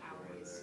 hours.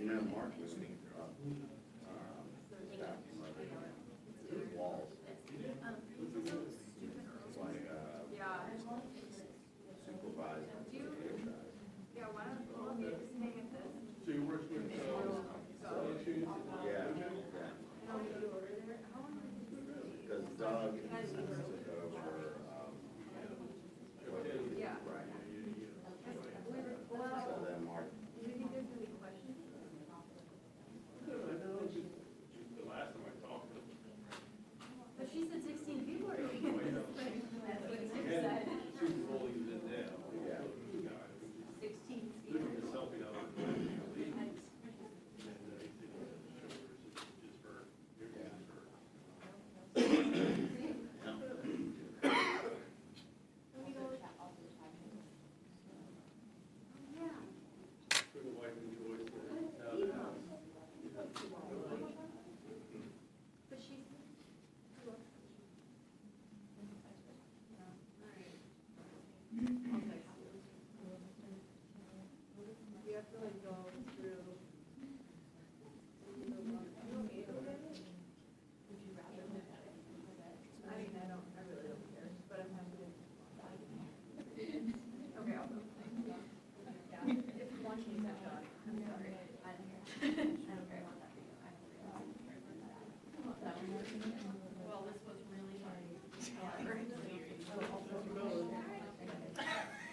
You know, Mark was walls. It's like supervisor. Yeah, why don't we just hang at this? So you work with Yeah. Because Doug took over. Yeah. So then Mark. Do you think there's gonna be questions? the last time I talked to them. But she said 16 people are going to this thing. That's what she said. Super Bowl he was in now. Yeah. 16 Literally people. just helping out with the league. And he said, just her. Yeah. For the wife enjoys the house. But she's. You have to like go through. You want me to look at it? Would you rather look at it? I mean, I really don't care, but I'm happy to. Okay, I'll go. Yeah, if you want to use that dog, I'm sorry. I don't care. I don't care about that video. I don't care about that one. Well, this was really hard.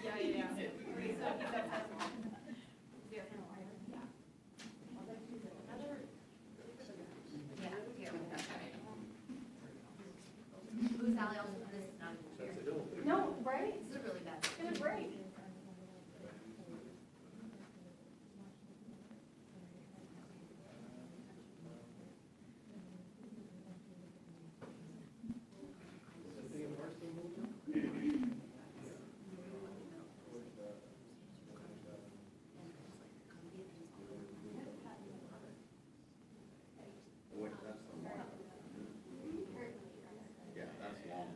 Yeah, yeah, yeah. So that's how. Ooh, Sally, also, this is not weird. No, right? This is really bad. It's gonna break. Wait, that's the Mark. Yeah, that's long.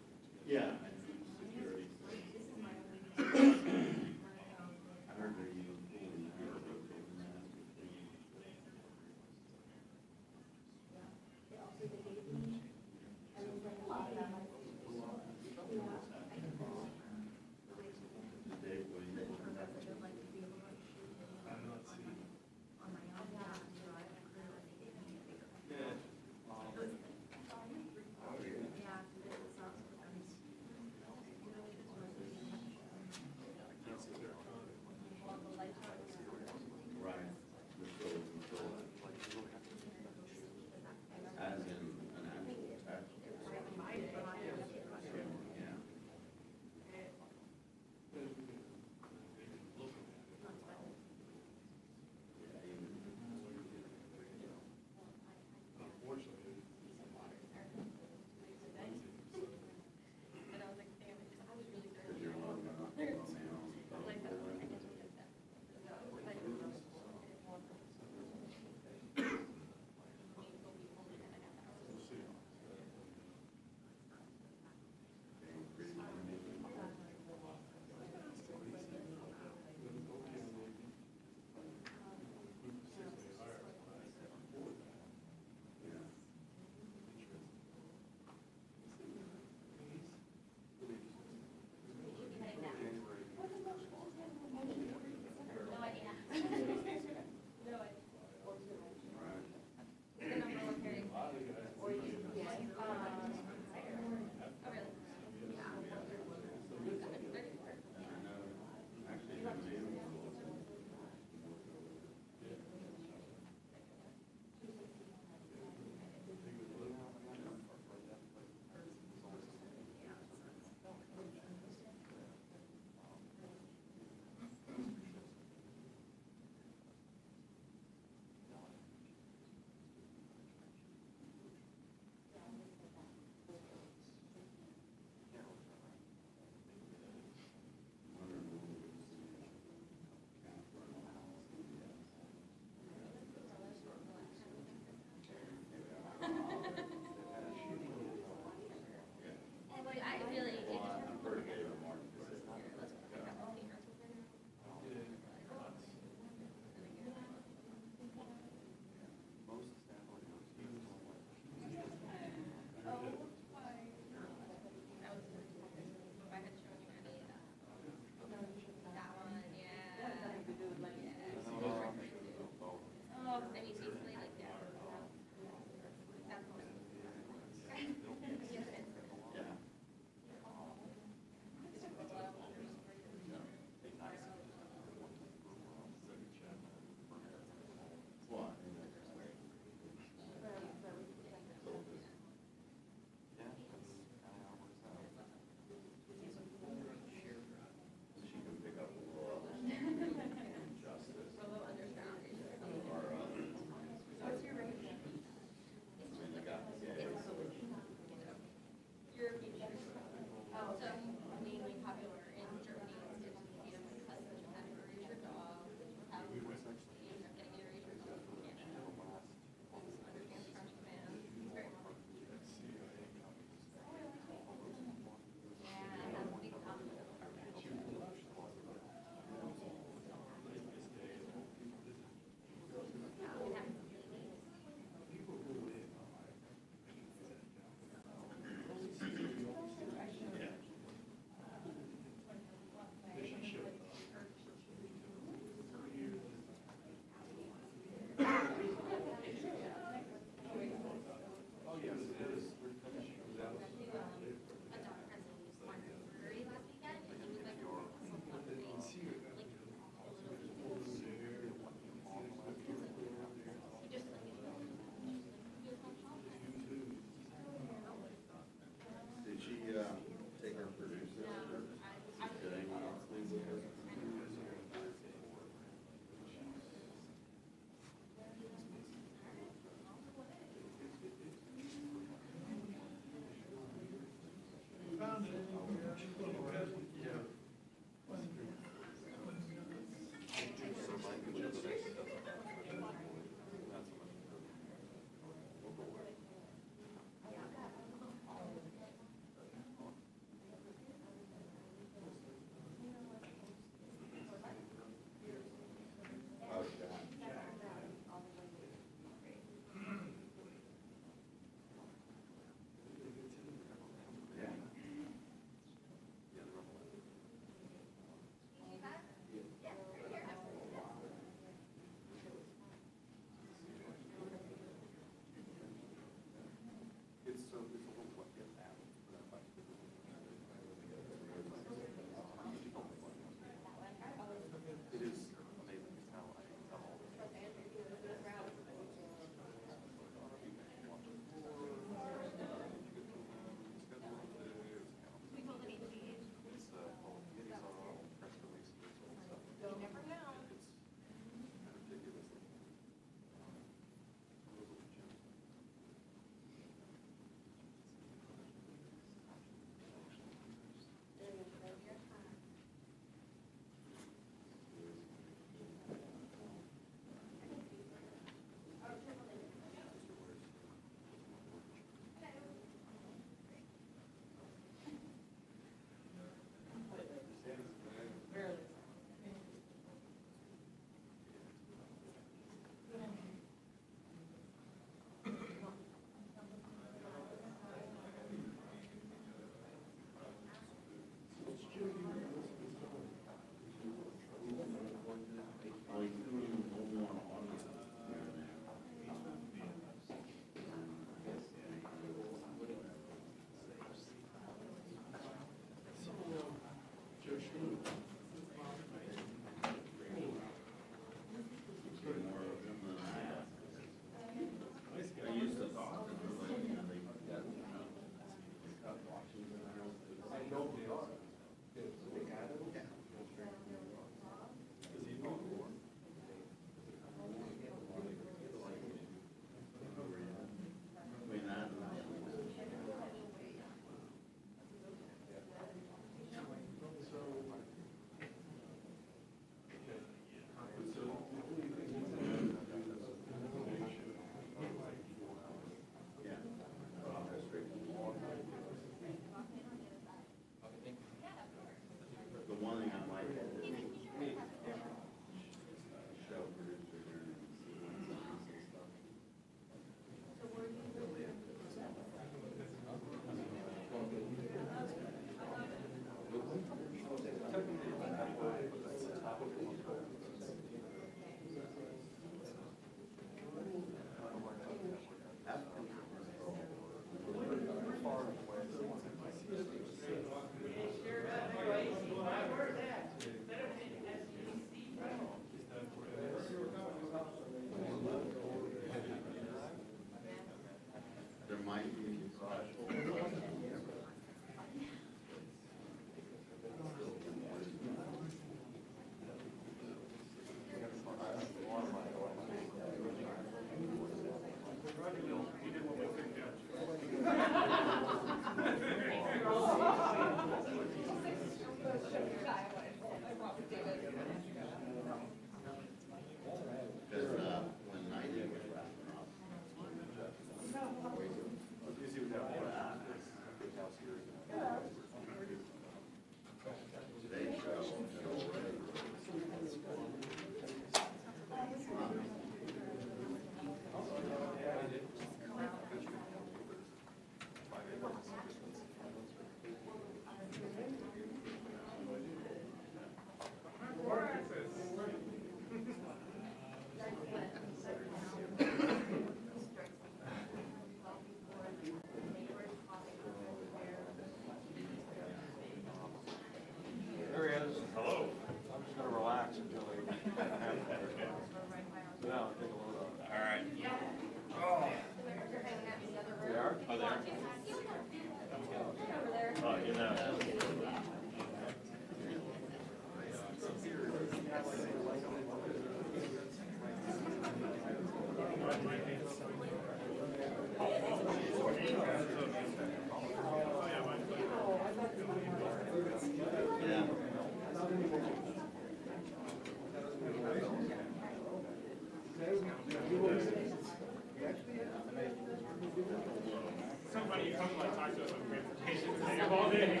want to talk to us on transportation today of all day.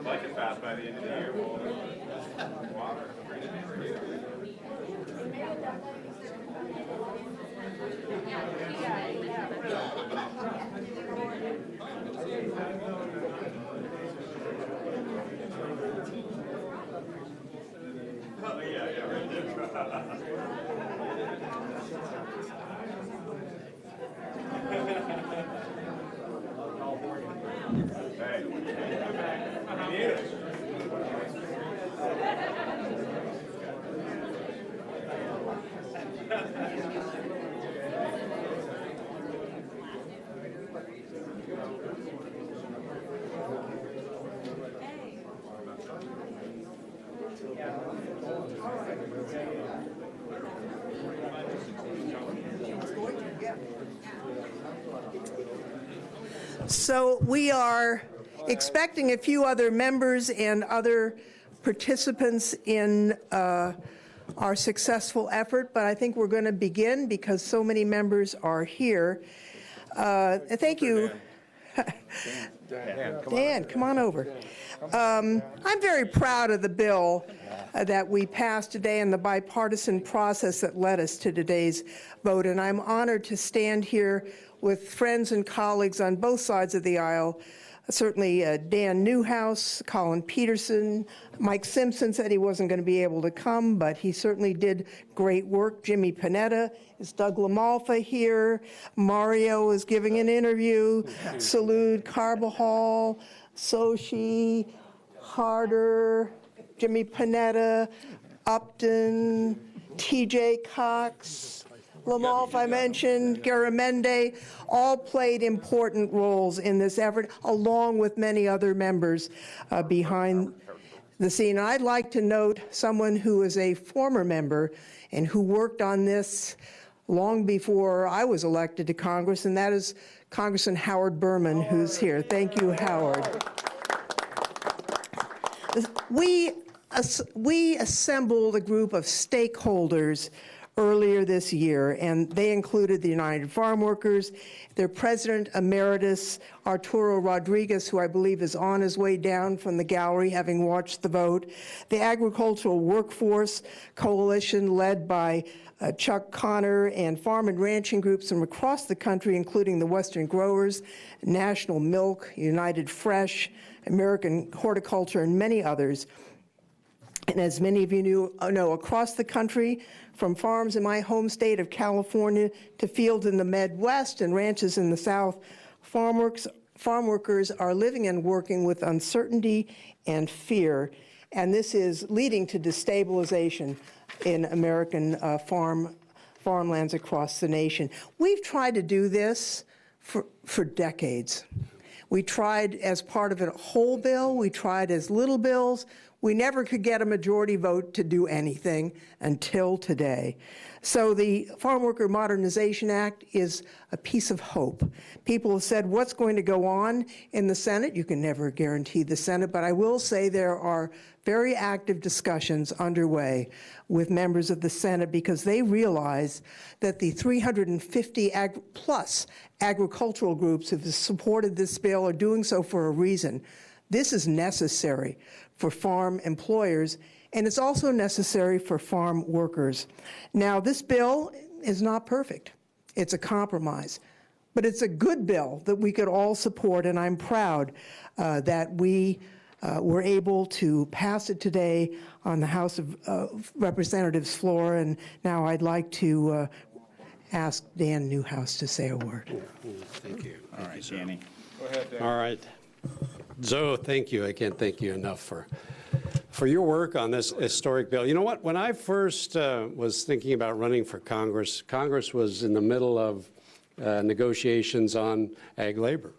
Budget passed by the end of the year. Water. Oh, yeah, right there. Hey, we need it. So we are expecting a few other members and other participants in our successful effort, but I think we're going to begin because so many members are here. Thank you. Dan, come on over. I'm very proud of the bill that we passed today and the bipartisan process that led us to today's vote, and I'm honored to stand here with friends and colleagues on both sides of the aisle. Certainly Dan Newhouse, Colin Peterson, Mike Simpson said he wasn't going to be able to come, but he certainly did great work. Jimmy Panetta, is Doug LaMalfa here? Mario is giving an interview. Salud Carbajal, Sochi, Harder, Jimmy Panetta, Upton, TJ Cox, LaMalfa, I mentioned, Garamendi, all played important roles in this effort, along with many other members behind the scene. I'd like to note someone who is a former member and who worked on this long before I was elected to Congress, and that is Congressman Howard Berman, who's here. Thank you, Howard. We assembled a group of stakeholders earlier this year, and they included the United Farm Workers, their President Emeritus, Arturo Rodriguez, who I believe is on his way down from the gallery having watched the vote, the Agricultural Workforce Coalition led by Chuck Connor, and farm and ranching groups from across the country, including the Western Growers, National Milk, United Fresh, American Horticulture, and many others. And as many of you know, across the country, from farms in my home state of California to fields in the Midwest and ranches in the South, farm workers are living and working with uncertainty and fear. and this is leading to destabilization in American farmlands across the nation. We've tried to do this for decades. We tried as part of a whole bill. We tried as little bills. We never could get a majority vote to do anything until today. So the Farm Worker Modernization Act is a piece of hope. People have said, what's going to go on in the Senate? You can never guarantee the Senate, but I will say there are very active discussions underway with members of the Senate because they realize that the 350 plus agricultural groups who have supported this bill are doing so for a reason. This is necessary for farm employers, and it's also necessary for farm workers. Now, this bill is not perfect. It's a compromise, but it's a good bill that we could all support, and I'm proud that we were able to pass it today on the House of Representatives floor, and now I'd like to ask Dan Newhouse to say a word. Thank you. All right, Danny. Go ahead, Dan. All right. Zoe, thank you. I can't thank you enough for your work on this historic bill. You know what? When I first was thinking about running for Congress, Congress was in the middle of negotiations on ag labor.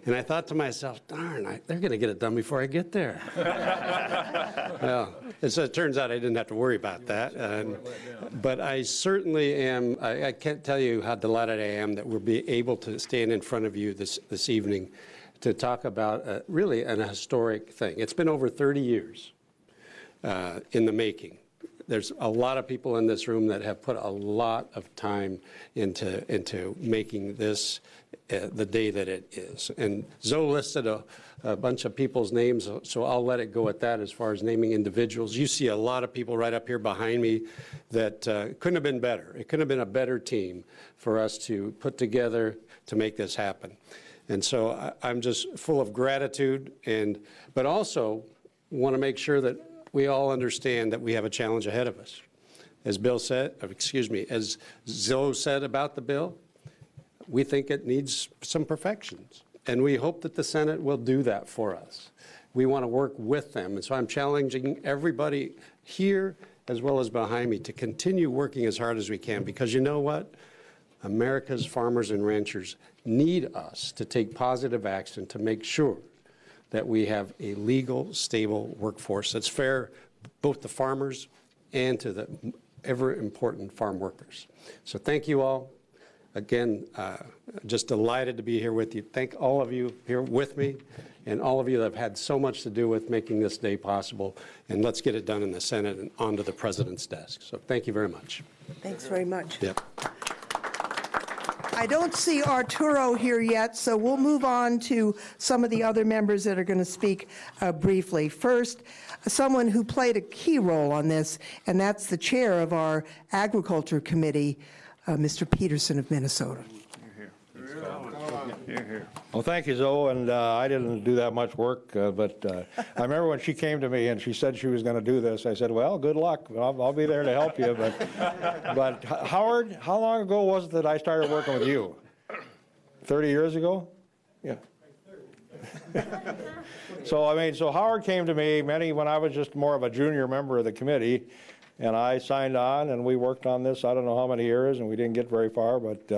And I thought to myself, darn, they're going to get it done before I get there. Well, as it turns out, I didn't have to worry about that. But I certainly am, I can't tell you how delighted I am that we'll be able to stand in front of you this evening to talk about really an historic thing. It's been over 30 years in the making. There's a lot of people in this room that have put a lot of time into making this the day that it is. And Zoe listed a bunch of people's names, so I'll let it go at that as far as naming individuals. You see a lot of people right up here behind me that couldn't have been better. It couldn't have been a better team for us to put together to make this happen. And so I'm just full of gratitude, but also want to make sure that we all understand that we have a challenge ahead of us. As as Zoe said about the bill, we think it needs some perfections, and we hope that the Senate will do that for us. We want to work with them, and so I'm challenging everybody here as well as behind me to continue working as hard as we can, because you know what? America's farmers and ranchers need us to take positive action to make sure that we have a legal, stable workforce that's fair both to farmers and to the ever important farm workers. So thank you all. Again, just delighted to be here with you. Thank all of you here with me and all of you that have had so much to do with making this day possible. And let's get it done in the Senate and onto the President's desk. So thank you very much. Thanks very much. Yep. I don't see Arturo here yet, so we'll move on to some of the other members that are going to speak briefly. First, someone who played a key role on this, and that's the chair of our Agriculture Committee, Mr. Peterson of Minnesota. Here. Well, thank you, Zoe, and I didn't do that much work, but I remember when she came to me and she said she was going to do this, I said, well, good luck. I'll be there to help you. But Howard, how long ago was it that I started working with you? 30 years ago? Yeah. So Howard came to me when I was just more of a junior member of the committee, and I signed on, and we worked on this I don't know how many years, and we didn't get very far. But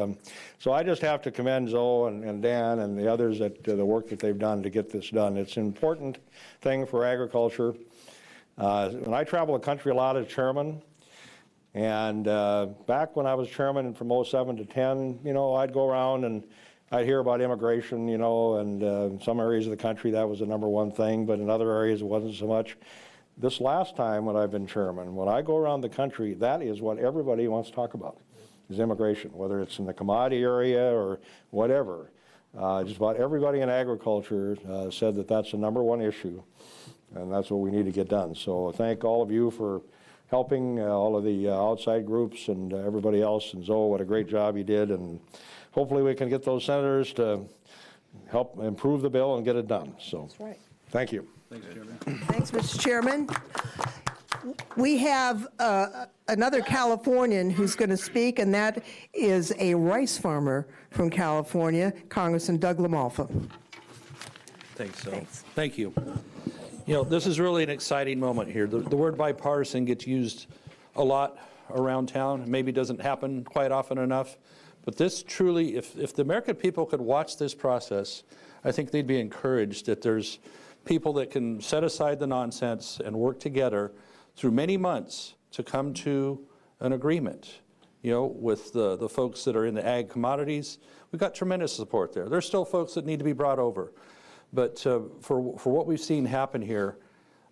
so I just have to commend Zoe and Dan and the others at the work that they've done to get this done. It's an important thing for agriculture. When I travel the country a lot as chairman, and back when I was chairman from 07 to 10, I'd go around and I'd hear about immigration, and in some areas of the country that was the #1 thing, but in other areas it wasn't so much. This last time when I've been chairman, when I go around the country, that is what everybody wants to talk about, is immigration, whether it's in the commodity area or whatever. Just about everybody in agriculture said that that's the #1 issue, and that's what we need to get done. So thank all of you for helping, all of the outside groups and everybody else. And Zoe, what a great job you did, and hopefully we can get those senators to help improve the bill and get it done. So That's right. Thank you. Thanks, Chairman. Thanks, Mr. Chairman. We have another Californian who's going to speak, and that is a rice farmer from California, Congressman Doug LaMalfa. Thanks, Zoe. Thanks. Thank you. You know, this is really an exciting moment here. The word bipartisan gets used a lot around town. Maybe doesn't happen quite often enough. But this truly, if the American people could watch this process, I think they'd be encouraged that there's people that can set aside the nonsense and work together through many months to come to an agreement, you know, with the folks that are in the ag commodities. We've got tremendous support there. There's still folks that need to be brought over. But for what we've seen happen here,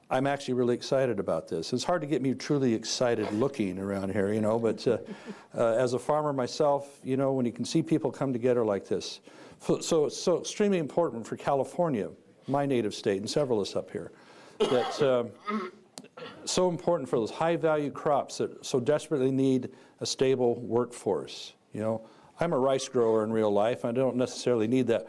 I'm actually really excited about this. It's hard to get me truly excited looking around here, you know, but as a farmer myself, you know, when you can see people come together like this. So it's so extremely important for California, my native state, and several of us up here, that so important for those high-value crops that so desperately need a stable workforce. You know, I'm a rice grower in real life. I don't necessarily need that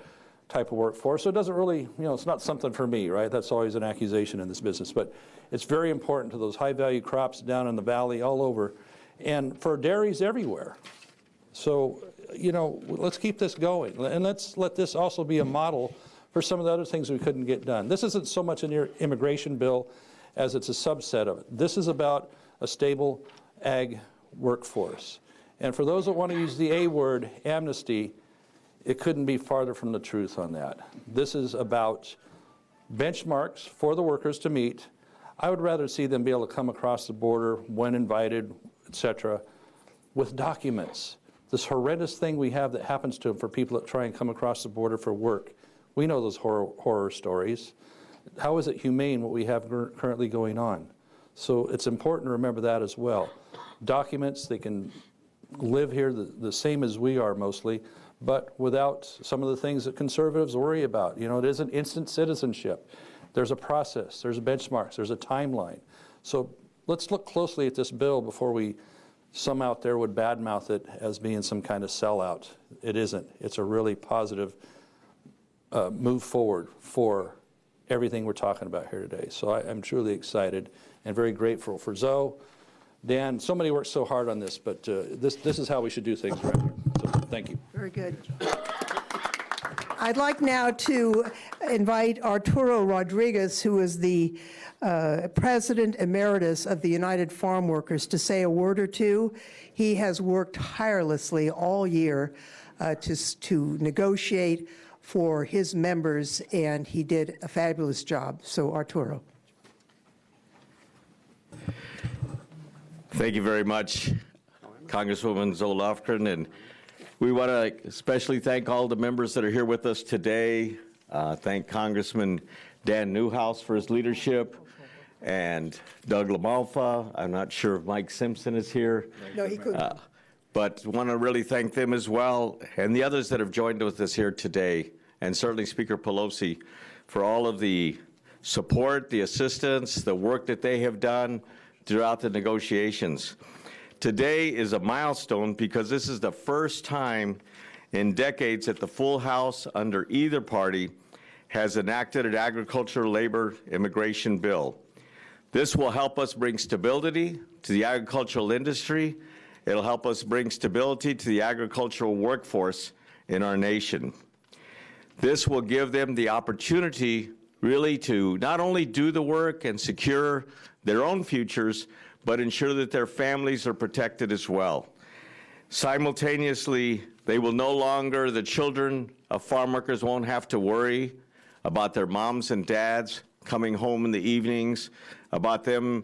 type of workforce, so it doesn't really, you know, it's not something for me, right? That's always an accusation in this business, but it's very important to those high-value crops down in the valley all over, and for dairies everywhere. So, you know, let's keep this going, and let's let this also be a model for some of the other things we couldn't get done. This isn't so much an immigration bill as it's a subset of it. This is about a stable ag workforce. And for those that want to use the A word, amnesty, it couldn't be farther from the truth on that. This is about benchmarks for the workers to meet. I would rather see them be able to come across the border when invited, et cetera, with documents. This horrendous thing we have that happens to them for people that try and come across the border for work. We know those horror stories. How is it humane what we have currently going on? So it's important to remember that as well. Documents, they can live here the same as we are mostly, but without some of the things that conservatives worry about. You know, it isn't instant citizenship. There's a process, there's benchmarks, there's a timeline. So let's look closely at this bill before some out there would badmouth it as being some kind of sellout. It isn't. It's a really positive move forward for everything we're talking about here today. So I'm truly excited and very grateful for Zoe, Dan. Somebody worked so hard on this, but this is how we should do things right here. So thank you. Very good. I'd like now to invite Arturo Rodriguez, who is the President Emeritus of the United Farm Workers, to say a word or two. He has worked tirelessly all year to negotiate for his members, and he did a fabulous job. So, Arturo. Thank you very much, Congresswoman Zoe Lofgren, and we want to especially thank all the members that are here with us today. Thank Congressman Dan Newhouse for his leadership, and Doug LaMalfa. I'm not sure if Mike Simpson is here. No, he couldn't. But want to really thank them as well, and the others that have joined with us here today, and certainly Speaker Pelosi, for all of the support, the assistance, the work that they have done throughout the negotiations. Today is a milestone because this is the first time in decades that the full House under either party has enacted an agricultural labor immigration bill. This will help us bring stability to the agricultural industry. It'll help us bring stability to the agricultural workforce in our nation. This will give them the opportunity really to not only do the work and secure their own futures, but ensure that their families are protected as well. Simultaneously, they will no longer, the children of farm workers won't have to worry about their moms and dads coming home in the evenings, about them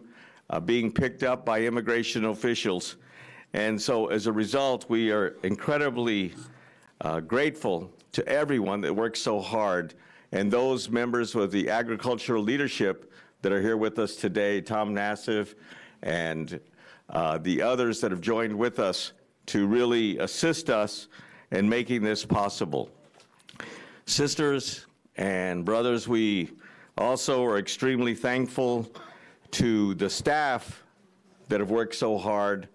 being picked up by immigration officials. And so as a result, we are incredibly grateful to everyone that works so hard, and those members of the agricultural leadership that are here with us today, Tom Nassif, and the others that have joined with us to really assist us in making this possible. Sisters and brothers, we also are extremely thankful to the staff that have worked so hard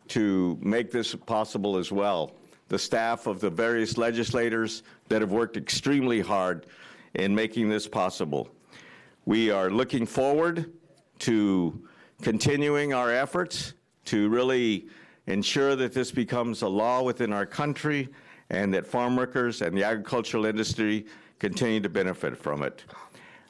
to make this possible as well. The staff of the various legislators that have worked extremely hard in making this possible. We are looking forward to continuing our efforts to really ensure that this becomes a law within our country and that farm workers and the agricultural industry continue to benefit from it.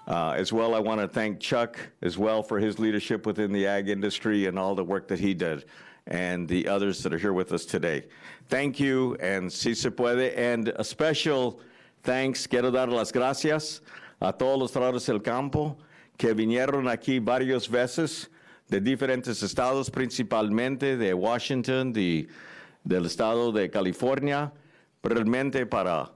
As well, I want to thank Chuck as well for his leadership within the ag industry and all the work that he did, and the others that are here with us today. Thank you, and si se puede. And a special thanks, quiero dar las gracias a todos los trabajadores del campo que vinieron aquí varias veces de diferentes estados, principalmente de Washington, del estado de California, realmente para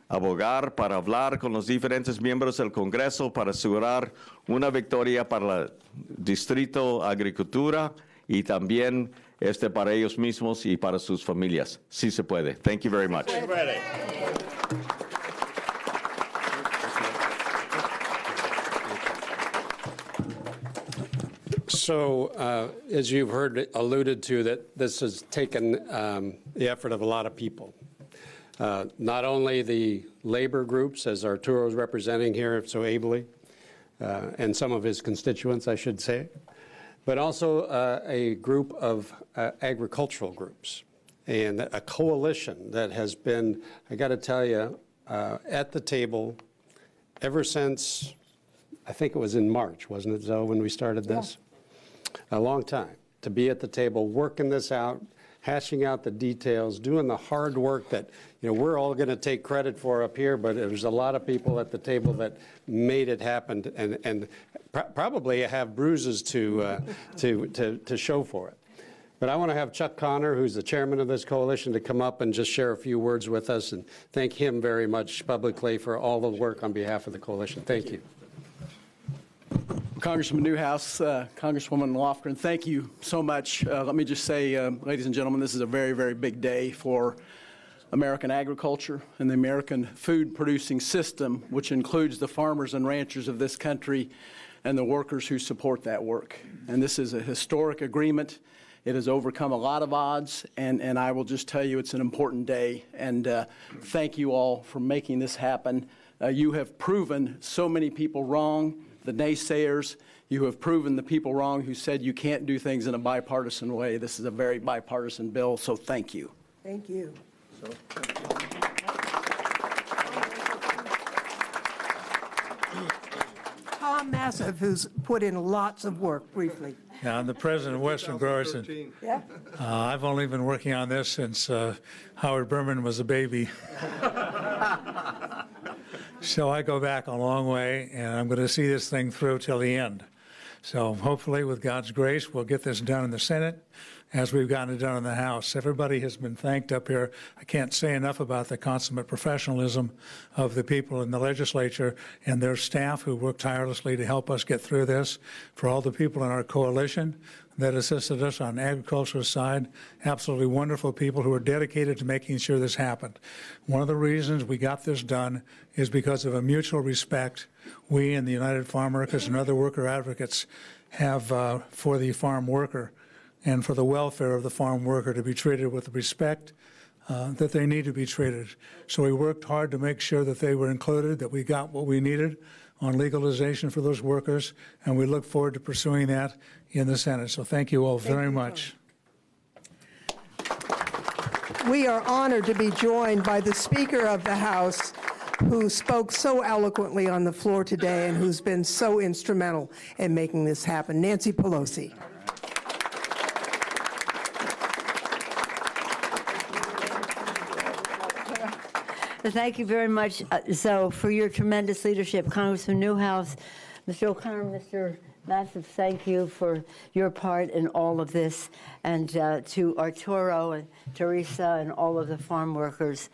abogar, para hablar con los diferentes miembros del Congreso, para asegurar una victoria para el Distrito Agricultura y también para ellos mismos y para sus familias. Sí se puede. Thank you very much. So, as you've heard alluded to, that this has taken the effort of a lot of people. Not only the labor groups, as Arturo is representing here so ably, and some of his constituents, I should say, but also a group of agricultural groups and a coalition that has been, I got to tell you, at the table ever since, I think it was in March, wasn't it, Zoe, when we started this? Yeah. A long time to be at the table, working this out, hashing out the details, doing the hard work that, you know, we're all going to take credit for up here, but there's a lot of people at the table that made it happen and probably have bruises to show for it. But I want to have Chuck Connor, who's the chairman of this coalition, to come up and just share a few words with us and thank him very much publicly for all the work on behalf of the coalition. Thank you. Congressman Newhouse, Congresswoman Lofgren, thank you so much. Let me just say, ladies and gentlemen, this is a very, very big day for American agriculture and the American food-producing system, which includes the farmers and ranchers of this country and the workers who support that work. And this is a historic agreement. It has overcome a lot of odds, and I will just tell you it's an important day. And thank you all for making this happen. You have proven so many people wrong. The naysayers, you have proven the people wrong who said you can't do things in a bipartisan way. This is a very bipartisan bill, so thank you. Thank you. Tom Massive, who's put in lots of work, briefly. Yeah, I'm the president of Western Growers, and Yeah. I've only been working on this since Howard Berman was a baby. So I go back a long way, and I'm going to see this thing through till the end. So hopefully, with God's grace, we'll get this done in the Senate as we've gotten it done in the House. Everybody has been thanked up here. I can't say enough about the consummate professionalism of the people in the legislature and their staff who worked tirelessly to help us get through this, for all the people in our coalition that assisted us on the agricultural side, absolutely wonderful people who are dedicated to making sure this happened. One of the reasons we got this done is because of a mutual respect we and the United Farm Workers and other worker advocates have for the farm worker and for the welfare of the farm worker to be treated with the respect that they need to be treated. So we worked hard to make sure that they were included, that we got what we needed on legalization for those workers, and we look forward to pursuing that in the Senate. So thank you all very much. We are honored to be joined by the Speaker of the House, who spoke so eloquently on the floor today and who's been so instrumental in making this happen, Nancy Pelosi. Thank you very much, Zoe, for your tremendous leadership. Congressman Newhouse, Mr. O'Connor, Mr. Massive, thank you for your part in all of this, and to Arturo and Teresa and all of the farm workers.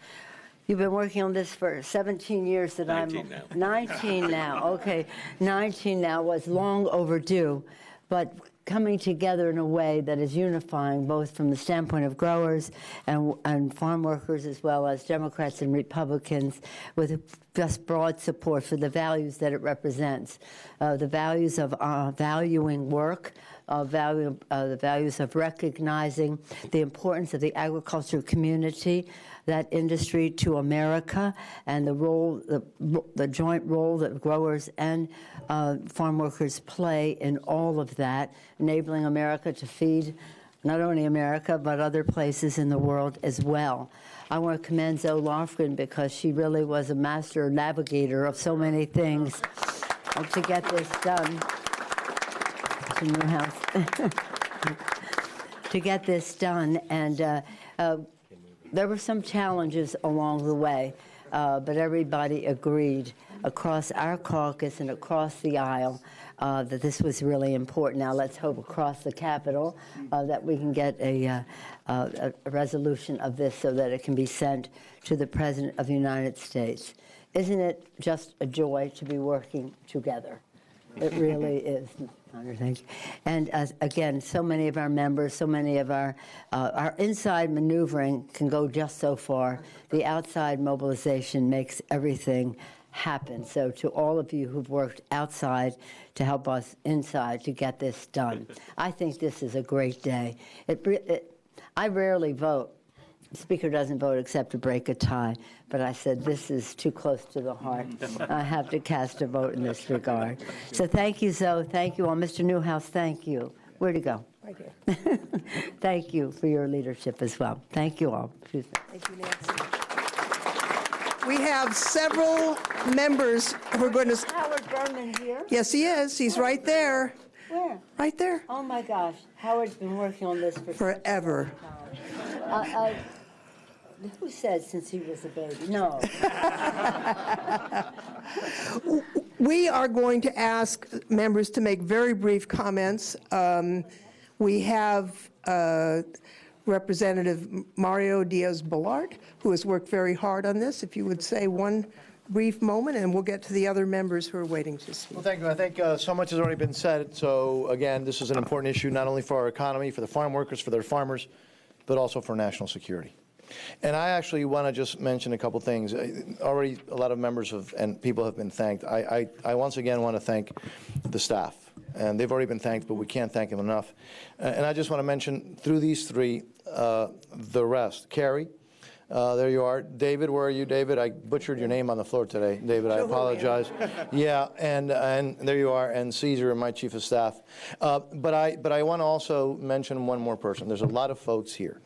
You've been working on this for 17 years that 19 now. 19 now, okay. 19 now was long overdue, but coming together in a way that is unifying, both from the standpoint of growers and farm workers, as well as Democrats and Republicans, with just broad support for the values that it represents, the values of valuing work, the values of recognizing the importance of the agriculture community, that industry to America, and the role, the joint role that growers and farm workers play in all of that, enabling America to feed not only America, but other places in the world as well. I want to commend Zoe Lofgren because she really was a master navigator of so many things. to get this done. To Newhouse. To get this done, and there were some challenges along the way, but everybody agreed across our caucus and across the aisle that this was really important. Now let's hope across the Capitol that we can get a resolution of this so that it can be sent to the President of the United States. Isn't it just a joy to be working together? It really is. Thank you. And again, so many of our members, so many of our inside maneuvering can go just so far. The outside mobilization makes everything happen. So to all of you who've worked outside to help us inside to get this done, I think this is a great day. I rarely vote. The Speaker doesn't vote except to break a tie, but I said this is too close to the heart. I have to cast a vote in this regard. So thank you, Zoe. Thank you all. Mr. Newhouse, thank you. Where'd he go? Right here. Thank you for your leadership as well. Thank you all. Excuse me. Thank you, Nancy. We have several members who are going to... Howard Berman here? Yes, he is. He's right there. Where? Right there. Oh, my gosh. Howard's been working on this for Forever. Who said since he was a baby? No. We are going to ask members to make very brief comments. We have Representative Mario Diaz-Balart, who has worked very hard on this. If you would say one brief moment, and we'll get to the other members who are waiting to speak. Well, thank you. I think so much has already been said. So, again, this is an important issue not only for our economy, for the farm workers, for their farmers, but also for national security. And I actually want to just mention a couple things. Already a lot of members and people have been thanked. I once again want to thank the staff. And they've already been thanked, but we can't thank them enough. And I just want to mention through these three, the rest. Carrie, there you are. David, where are you, David? I butchered your name on the floor today. David, I apologize. Yeah, and there you are. And Caesar, my chief of staff. But I want to also mention one more person. There's a lot of folks here.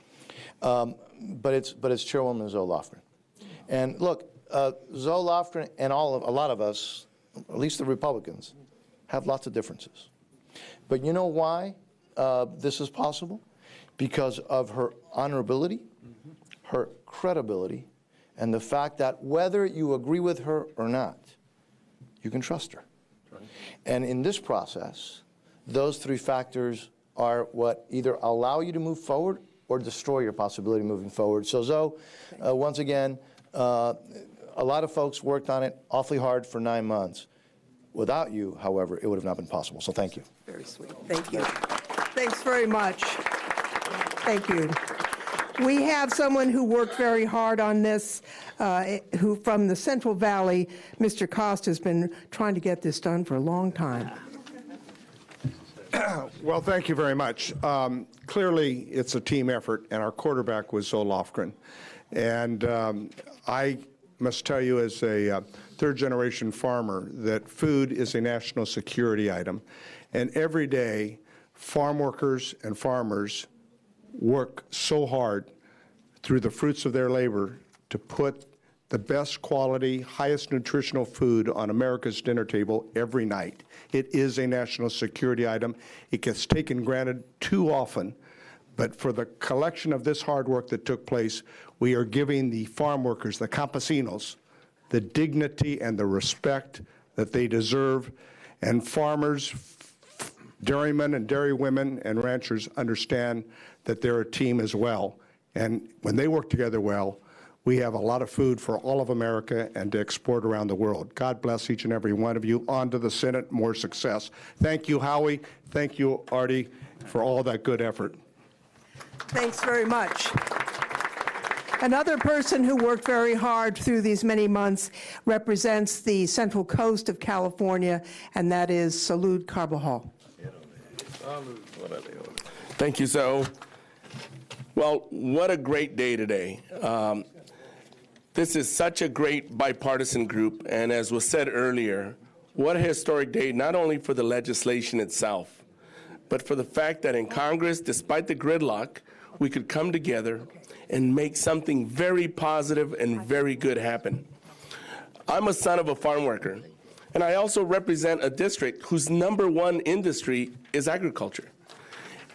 But it's Chairwoman Zoe Lofgren. And look, Zoe Lofgren and a lot of us, at least the Republicans, have lots of differences. But you know why this is possible? Because of her honorability, her credibility, and the fact that whether you agree with her or not, you can trust her. Right. And in this process, those three factors are what either allow you to move forward or destroy your possibility of moving forward. So Zoe, once again, a lot of folks worked on it awfully hard for 9 months. Without you, however, it would have not been possible. So thank you. Very sweet. Thank you. Thanks very much. Thank you. We have someone who worked very hard on this, who from the Central Valley, Mr. Costa, has been trying to get this done for a long time. Well, thank you very much. Clearly, it's a team effort, and our quarterback was Zoe Lofgren. And I must tell you, as a third-generation farmer, that food is a national security item. And every day, farm workers and farmers work so hard through the fruits of their labor to put the best quality, highest nutritional food on America's dinner table every night. It is a national security item. It gets taken granted too often. But for the collection of this hard work that took place, we are giving the farm workers, the campesinos, the dignity and the respect that they deserve. And farmers, dairymen and dairywomen and ranchers understand that they're a team as well. And when they work together well, we have a lot of food for all of America and to export around the world. God bless each and every one of you. On to the Senate, more success. Thank you, Howie. Thank you, Artie, for all that good effort. Thanks very much. Another person who worked very hard through these many months represents the Central Coast of California, and that is Salud Carbajal. Thank you, Zoe. Well, what a great day today. This is such a great bipartisan group, and as was said earlier, what a historic day, not only for the legislation itself, but for the fact that in Congress, despite the gridlock, we could come together and make something very positive and very good happen. I'm a son of a farm worker, And I also represent a district whose #1 industry is agriculture.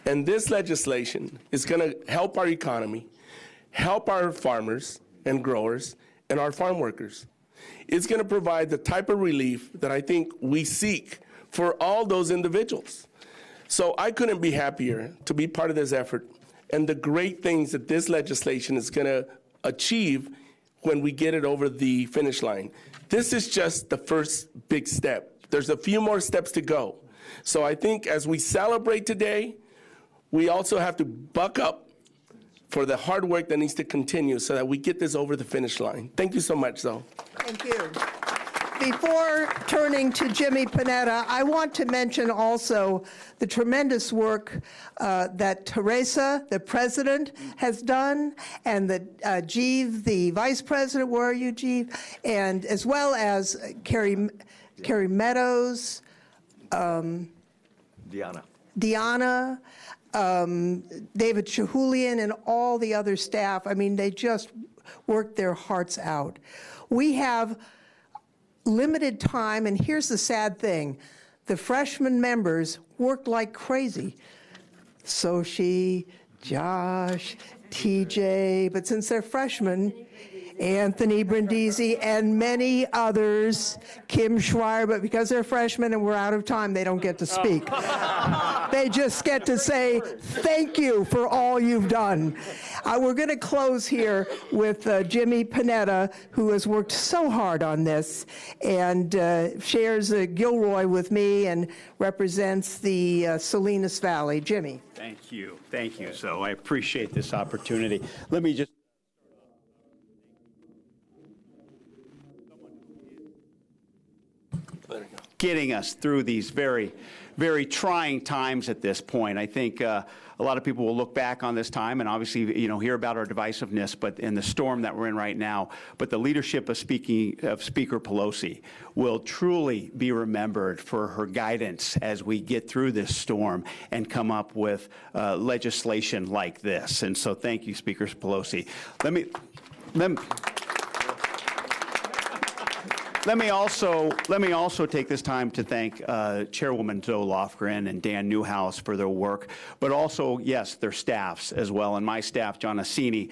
And this legislation is going to help our economy, help our farmers and growers, and our farm workers. It's going to provide the type of relief that I think we seek for all those individuals. So I couldn't be happier to be part of this effort and the great things that this legislation is going to achieve when we get it over the finish line. This is just the first big step. There's a few more steps to go. So I think as we celebrate today, we also have to buck up for the hard work that needs to continue so that we get this over the finish line. Thank you so much, Zoe. Thank you. Before turning to Jimmy Panetta, I want to mention also the tremendous work that Teresa, the president, has done, and that Jeeve, the vice president, where are you, Jeeve? And as well as Carrie Meadows, Deanna. David Shahulian, and all the other staff. I mean, they just worked their hearts out. We have limited time, and here's the sad thing. The freshman members worked like crazy. Soshi, Josh, TJ, but since they're freshmen, Anthony Brindisi, and many others, Kim Schreier, but because they're freshmen and we're out of time, they don't get to speak. They just get to say, thank you for all you've done. We're going to close here with Jimmy Panetta, who has worked so hard on this and shares Gilroy with me and represents the Salinas Valley. Jimmy. Thank you. Thank you. So I appreciate this opportunity. Let me just getting us through these very, very trying times at this point. I think a lot of people will look back on this time and obviously, hear about our divisiveness, but in the storm that we're in right now. But the leadership of Speaker Pelosi will truly be remembered for her guidance as we get through this storm and come up with legislation like this. And so, thank you, Speaker Pelosi. Let me also take this time to thank Chairwoman Zoe Lofgren and Dan Newhouse for their work, but also, yes, their staffs as well, and my staff, John Assini,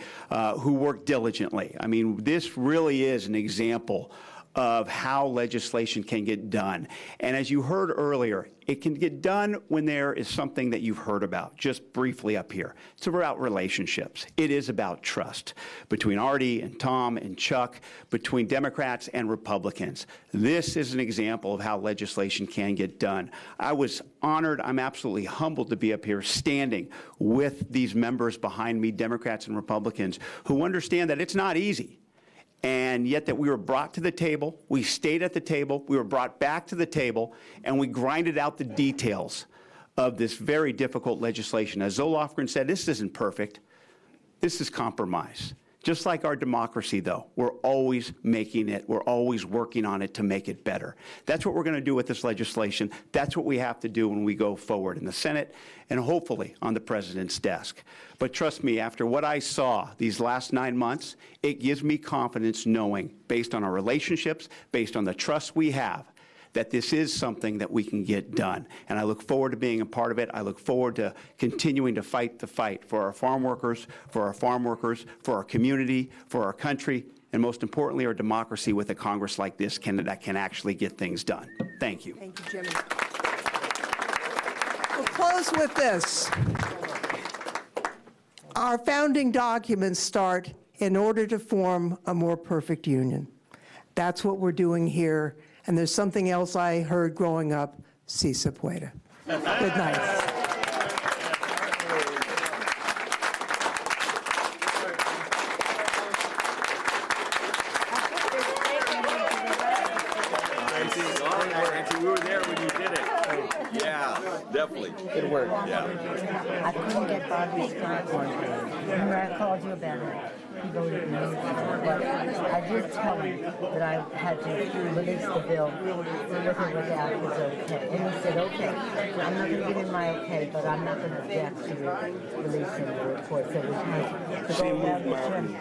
who worked diligently. I mean, this really is an example of how legislation can get done. And as you heard earlier, it can get done when there is something that you've heard about, just briefly up here. It's about relationships. It is about trust between Artie and Tom and Chuck, between Democrats and Republicans. This is an example of how legislation can get done. I was honored, I'm absolutely humbled to be up here standing with these members behind me, Democrats and Republicans, who understand that it's not easy. And yet that we were brought to the table, we stayed at the table, we were brought back to the table, and we grinded out the details of this very difficult legislation. As Zoe Lofgren said, this isn't perfect. This is compromise. Just like our democracy, though, we're always making it, we're always working on it to make it better. That's what we're going to do with this legislation. That's what we have to do when we go forward in the Senate and hopefully on the president's desk. But trust me, after what I saw these last 9 months, it gives me confidence knowing, based on our relationships, based on the trust we have, that this is something that we can get done. And I look forward to being a part of it. I look forward to continuing to fight the fight for our farm workers, for our community, for our country, and most importantly, our democracy with a Congress like this that can actually get things done. Thank you. Thank you, Jimmy. We'll close with this. Our founding documents start, in order to form a more perfect union. That's what we're doing here. And there's something else I heard growing up, si se puede. Good night. We were there when you did it. Yeah, definitely. Good work. Yeah. I couldn't get Bobby's platform. Remember I called you about it? He voted no. But I did tell him that I had to release the bill with or without his okay. And he said, okay. I'm not going to give him my okay, but I'm not going to object to releasing the report. So we had to go around the